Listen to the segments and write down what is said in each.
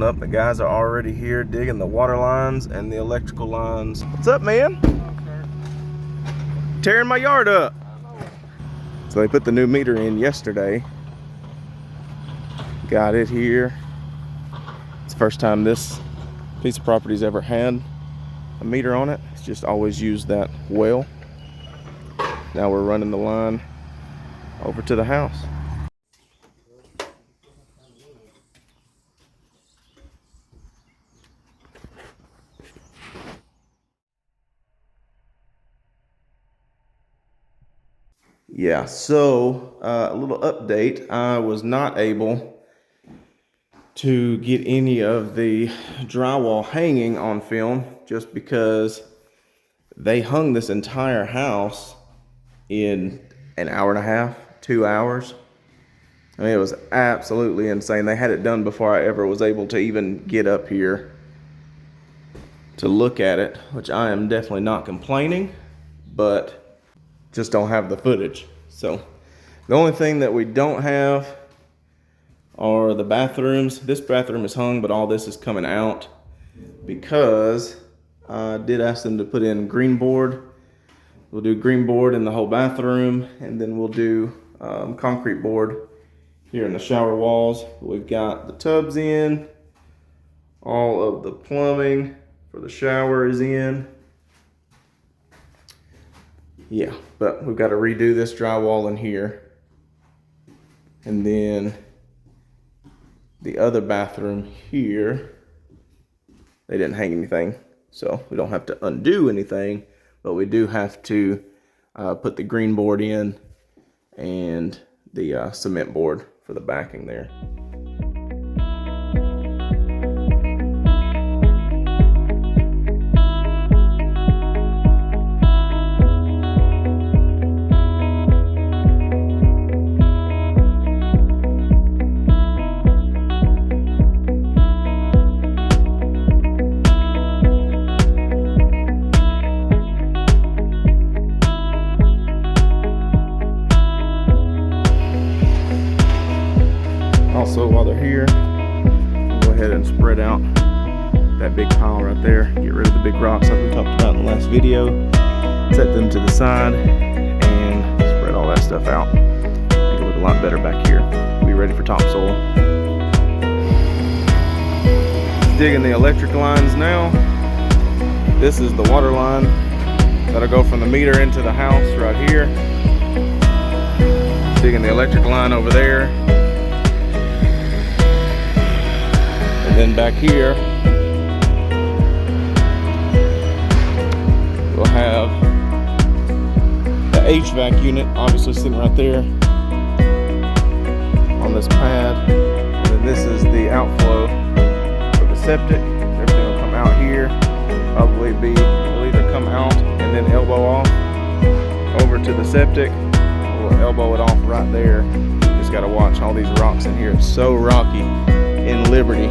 Up, the guys are already here digging the water lines and the electrical lines. What's up, man? Tearing my yard up. So they put the new meter in yesterday. Got it here. It's the first time this piece of property's ever had a meter on it. It's just always used that well. Now we're running the line over to the house. Yeah, so a little update. I was not able to get any of the drywall hanging on film just because they hung this entire house in an hour and a half, 2 hours. I mean, it was absolutely insane. They had it done before I ever was able to even get up here to look at it, which I am definitely not complaining, but just don't have the footage. So the only thing that we don't have are the bathrooms. This bathroom is hung, but all this is coming out because I did ask them to put in green board. We'll do green board in the whole bathroom, and then we'll do concrete board here in the shower walls. We've got the tubs in, all of the plumbing for the shower is in. Yeah, but we've got to redo this drywall in here. And then the other bathroom here, they didn't hang anything, so we don't have to undo anything, but we do have to put the green board in and the cement board for the backing there. Also, while they're here, we'll go ahead and spread out that big pile right there. Get rid of the big rocks like we talked about in the last video. Set them to the side and spread all that stuff out. Make it look a lot better back here. Be ready for topsoil. Digging the electric lines now. This is the water line that'll go from the meter into the house right here. Digging the electric line over there. Then back here, we'll have the HVAC unit, obviously sitting right there on this pad. And then this is the outflow for the septic. Everything will come out here. Probably we'll either come out and then elbow off over to the septic. We'll elbow it off right there. Just gotta watch all these rocks in here. It's so rocky in Liberty.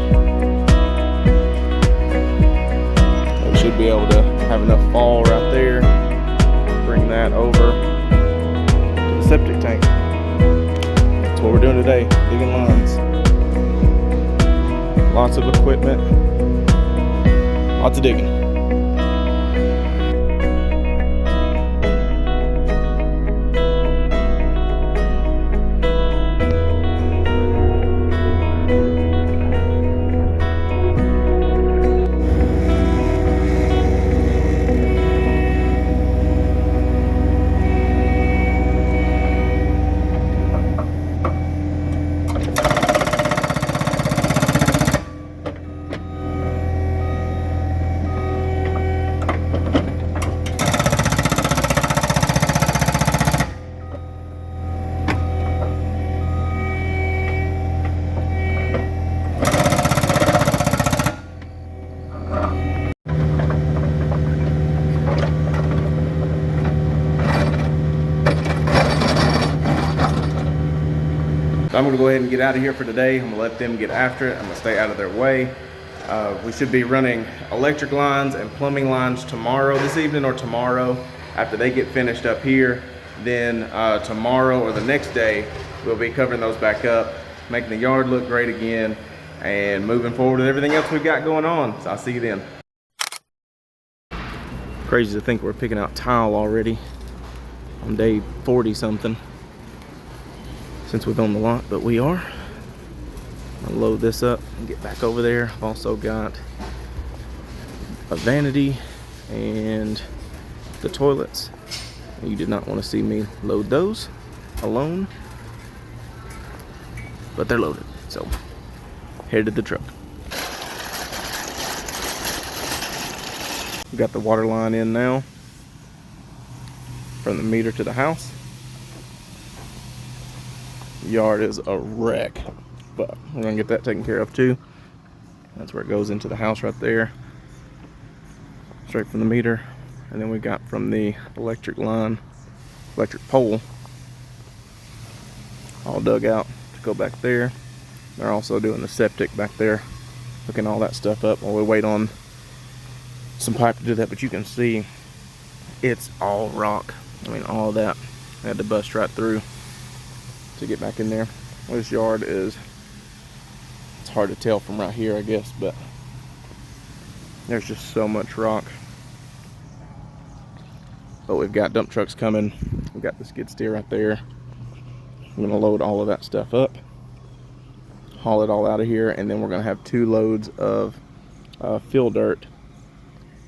Should be able to have enough fall right there. Bring that over to the septic tank. That's what we're doing today, digging lines. Lots of equipment, lots of digging. I'm gonna go ahead and get out of here for today. I'm gonna let them get after it. I'm gonna stay out of their way. We should be running electric lines and plumbing lines tomorrow, this evening or tomorrow, after they get finished up here. Then tomorrow or the next day, we'll be covering those back up, making the yard look great again, and moving forward with everything else we've got going on. So I'll see you then. Crazy to think we're picking out tile already on day 40 something since we've owned the lot, but we are. I'll load this up and get back over there. I've also got a vanity and the toilets. You did not want to see me load those alone, but they're loaded, so head to the truck. We got the water line in now from the meter to the house. Yard is a wreck, but we're gonna get that taken care of too. That's where it goes into the house right there, straight from the meter. And then we got from the electric line, electric pole, all dug out to go back there. They're also doing the septic back there, hooking all that stuff up while we wait on some pipe to do that. But you can see it's all rock. I mean, all that I had to bust right through to get back in there. This yard is, it's hard to tell from right here, I guess, but there's just so much rock. But we've got dump trucks coming. We've got the skid steer right there. I'm gonna load all of that stuff up, haul it all out of here, and then we're gonna have 2 loads of fill dirt.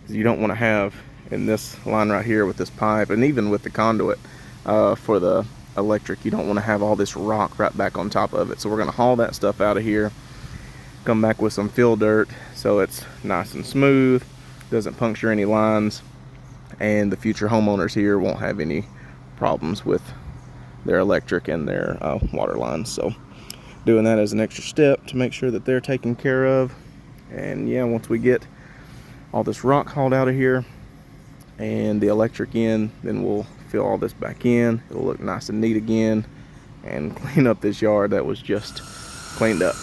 Because you don't want to have in this line right here with this pipe, and even with the conduit for the electric, you don't want to have all this rock right back on top of it. So we're gonna haul that stuff out of here, come back with some fill dirt so it's nice and smooth, doesn't puncture any lines, and the future homeowners here won't have any problems with their electric and their water lines. So doing that as an extra step to make sure that they're taken care of. And yeah, once we get all this rock hauled out of here and the electric in, then we'll fill all this back in. It'll look nice and neat again, and clean up this yard that was just cleaned up.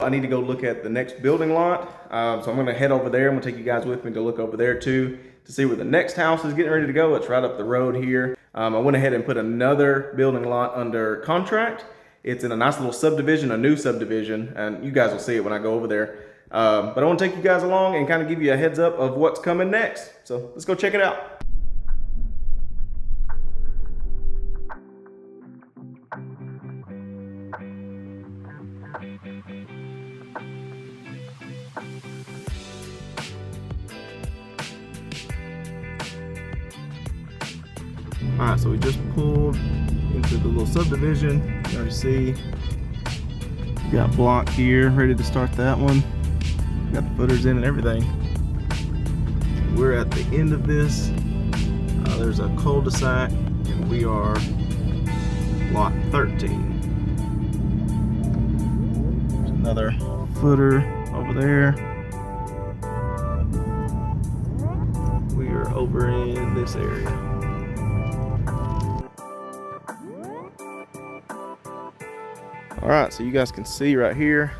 I need to go look at the next building lot, so I'm gonna head over there. I'm gonna take you guys with me to look over there too, to see where the next house is getting ready to go. It's right up the road here. I went ahead and put another building lot under contract. It's in a nice little subdivision, a new subdivision, and you guys will see it when I go over there. But I want to take you guys along and kind of give you a heads up of what's coming next. So let's go check it out. Alright, so we just pulled into the little subdivision. You already see we got block here, ready to start that one. Got the footers in and everything. We're at the end of this. There's a cul-de-sac, and we are lot 13. There's another footer over there. We are over in this area. Alright, so you guys can see right here,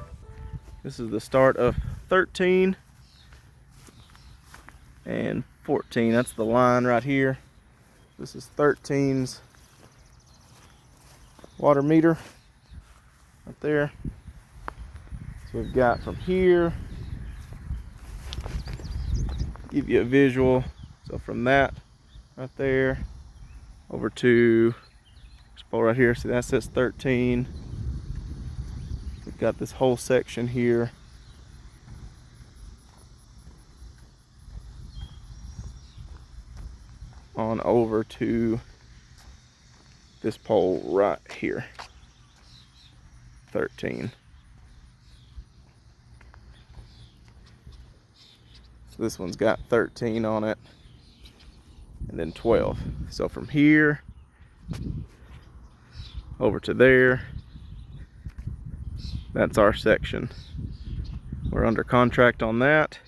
this is the start of 13 and 14. That's the line right here. This is 13's water meter right there. So we've got from here, give you a visual. So from that right there over to this pole right here, see that says 13. We've got this whole section here on over to this pole right here, 13. So this one's got 13 on it, and then 12. So from here over to there, that's our section. We're under contract on that,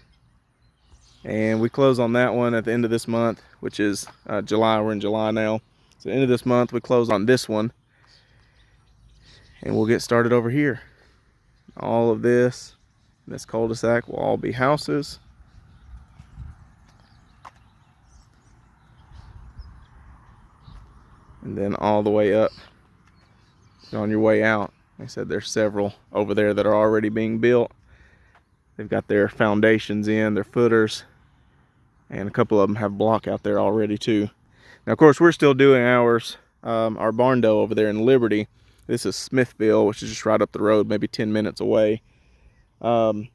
and we close on that one at the end of this month, which is July. We're in July now. So end of this month we close on this one, and we'll get started over here. All of this cul-de-sac will all be houses. And then all the way up on your way out, They said there's several over there that are already being built. They've got their foundations in, their footers, and a couple of them have block out there already too. Now, of course, we're still doing ours, our Barndo over there in Liberty. This is Smithville, which is just right up the road, maybe 10 minutes away. But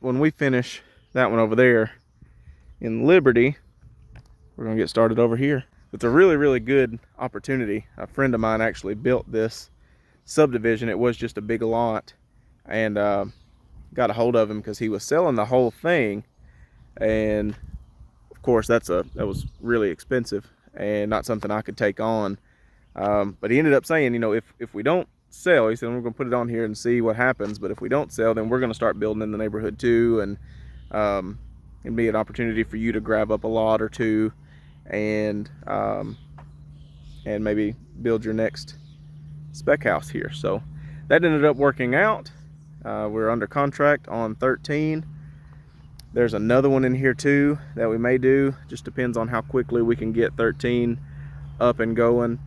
when we finish that one over there in Liberty, we're gonna get started over here. It's a really, really good opportunity. A friend of mine actually built this subdivision. It was just a big lot, and got a hold of him because he was selling the whole thing, and of course that was really expensive and not something I could take on. But he ended up saying, you know, if we don't sell, he said, we're gonna put it on here and see what happens, but if we don't sell, then we're gonna start building in the neighborhood too, and it'd be an opportunity for you to grab up a lot or two and maybe build your next spec house here. So that ended up working out. We're under contract on 13. There's another one in here too that we may do. Just depends on how quickly we can get 13 up and going.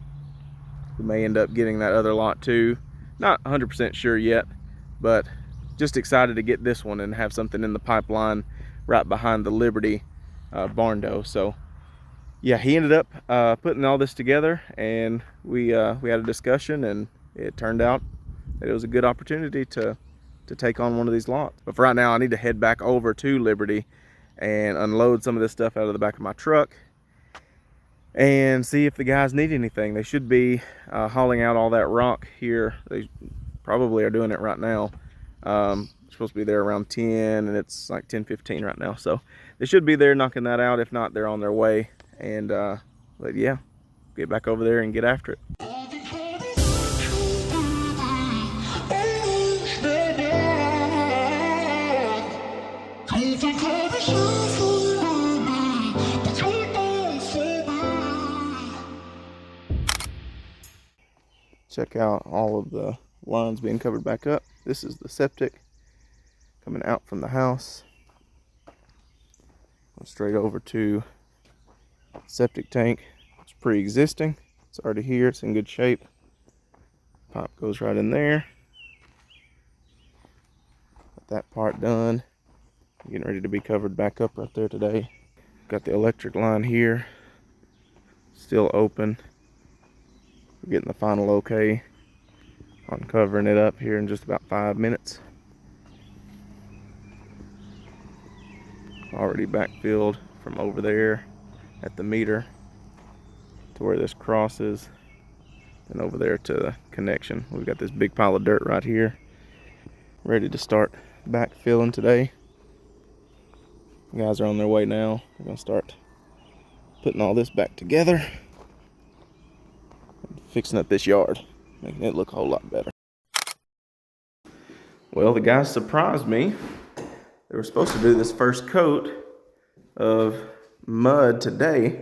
We may end up getting that other lot too. Not 100% sure yet, but just excited to get this one and have something in the pipeline right behind the Liberty Barndo. So yeah, he ended up putting all this together, and we had a discussion, and it turned out that it was a good opportunity to take on one of these lots. But for right now, I need to head back over to Liberty and unload some of this stuff out of the back of my truck and see if the guys need anything. They should be hauling out all that rock here. They probably are doing it right now. Supposed to be there around 10, and it's like 10:15 right now. So they should be there knocking that out. If not, they're on their way. And but yeah, get back over there and get after it. Check out all of the lines being covered back up. This is the septic coming out from the house. Go straight over to septic tank. It's pre-existing. It's already here. It's in good shape. Pipe goes right in there. Got that part done. Getting ready to be covered back up right there today. Got the electric line here. Still open. We're getting the final okay on covering it up here in just about 5 minutes. Already backfilled from over there at the meter to where this crosses, and over there to the connection. We've got this big pile of dirt right here, ready to start backfilling today. The guys are on their way now. We're gonna start putting all this back together, fixing up this yard, making it look a whole lot better. Well, the guys surprised me. They were supposed to do this first coat of mud today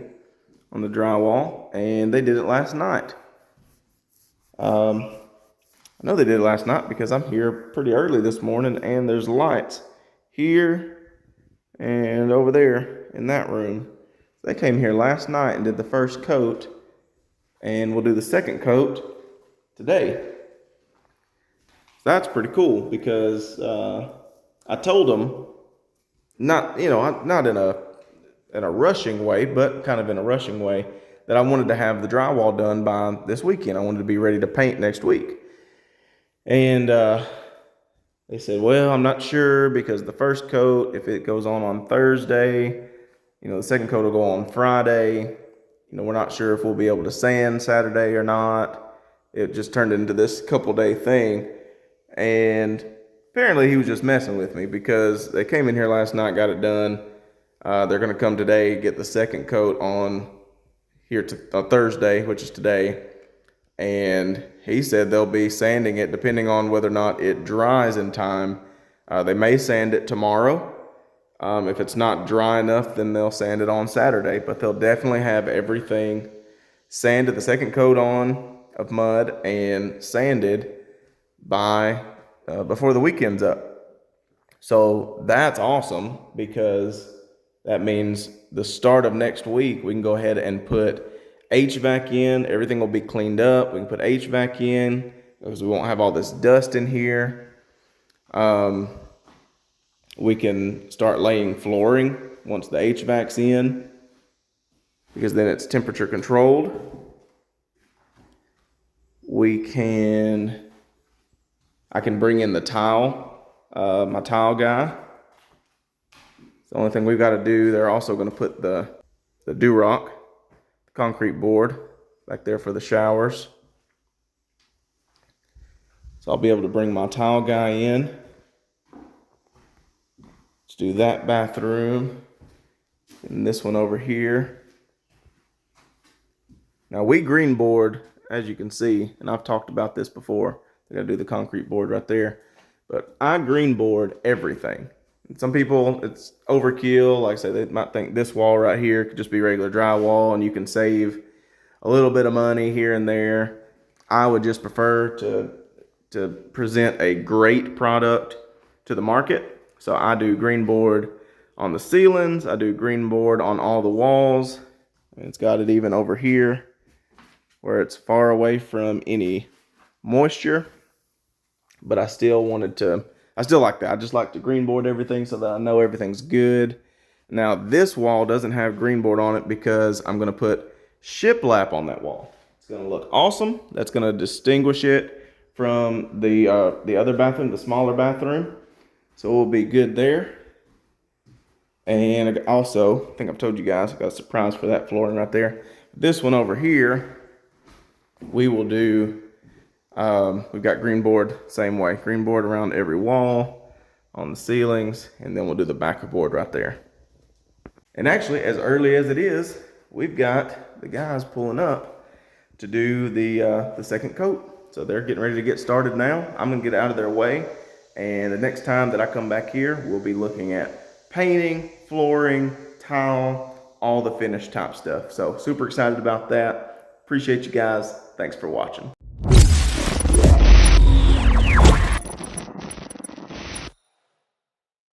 on the drywall, and they did it last night. I know they did it last night because I'm here pretty early this morning, and there's lights here and over there in that room. They came here last night and did the first coat, and we'll do the second coat today. That's pretty cool because I told them, not in a rushing way, but kind of in a rushing way, that I wanted to have the drywall done by this weekend. I wanted to be ready to paint next week. And they said, well, I'm not sure because the first coat, if it goes on Thursday, the second coat will go on Friday. We're not sure if we'll be able to sand Saturday or not. It just turned into this couple-day thing. And apparently he was just messing with me because they came in here last night, got it done. They're going to come today, get the second coat on here on Thursday, which is today. And he said they'll be sanding it depending on whether or not it dries in time. They may sand it tomorrow. If it's not dry enough, then they'll sand it on Saturday. But they'll definitely have everything sanded, the second coat on of mud, and sanded by before the weekend's up. So that's awesome because that means the start of next week we can go ahead and put HVAC in. Everything will be cleaned up. We can put HVAC in, because we won't have all this dust in here. We can start laying flooring once the HVAC's in, because then it's temperature controlled. I can bring in the tile, my tile guy. It's the only thing we've got to do. They're also going to put the Durock, the concrete board, back there for the showers. So I'll be able to bring my tile guy in. Let's do that bathroom. And this one over here. Now we green board, as you can see, and I've talked about this before. I gotta do the concrete board right there. But I green board everything. And some people, it's overkill. Like I say, they might think this wall right here could just be regular drywall and you can save a little bit of money here and there. I would just prefer to present a great product to the market. So I do green board on the ceilings. I do green board on all the walls. And it's got it even over here where it's far away from any moisture. But I still like that. I just like to green board everything so that I know everything's good. Now this wall doesn't have green board on it because I'm gonna put shiplap on that wall. It's gonna look awesome. That's gonna distinguish it from the other bathroom, the smaller bathroom. So we'll be good there. And also, I think I've told you guys, I got a surprise for that flooring right there. This one over here, we will do, we've got green board, same way. Green board around every wall, on the ceilings, and then we'll do the backer board right there. And actually, as early as it is, we've got the guys pulling up to do the second coat. So they're getting ready to get started now. I'm gonna get out of their way. And the next time that I come back here, we'll be looking at painting, flooring, tile, all the finished top stuff. So super excited about that. Appreciate you guys. Thanks for watching.